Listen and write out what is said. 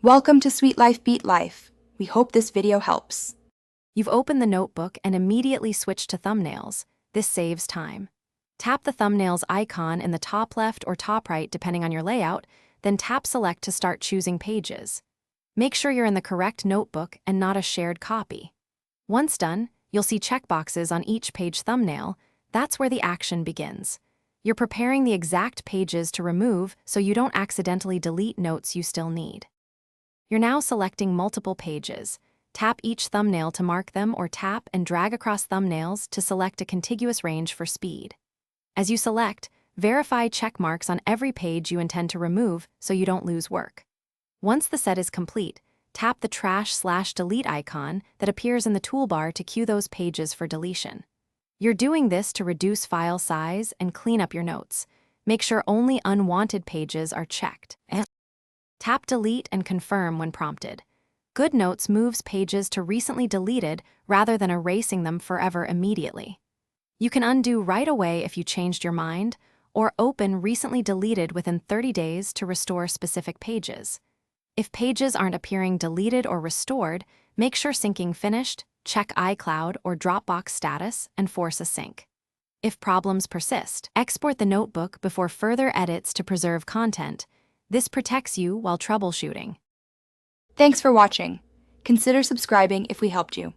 Welcome to Sweet Life Beat Life. We hope this video helps. You've opened the notebook and immediately switched to thumbnails. This saves time. Tap the thumbnails icon in the top left or top right depending on your layout, then tap Select to start choosing pages. Make sure you're in the correct notebook and not a shared copy. Once done, you'll see checkboxes on each page thumbnail. That's where the action begins. You're preparing the exact pages to remove so you don't accidentally delete notes you still need. You're now selecting multiple pages. Tap each thumbnail to mark them or tap and drag across thumbnails to select a contiguous range for speed. As you select, verify check marks on every page you intend to remove so you don't lose work. Once the set is complete, tap the trash/delete icon that appears in the toolbar to cue those pages for deletion. You're doing this to reduce file size and clean up your notes. Make sure only unwanted pages are checked. Tap Delete and confirm when prompted. Goodnotes moves pages to recently deleted rather than erasing them forever immediately. You can undo right away if you changed your mind, or open recently deleted within 30 days to restore specific pages. If pages aren't appearing deleted or restored, make sure syncing finished, check iCloud or Dropbox status, and force a sync. If problems persist, export the notebook before further edits to preserve content. This protects you while troubleshooting. Thanks for watching. Consider subscribing if we helped you.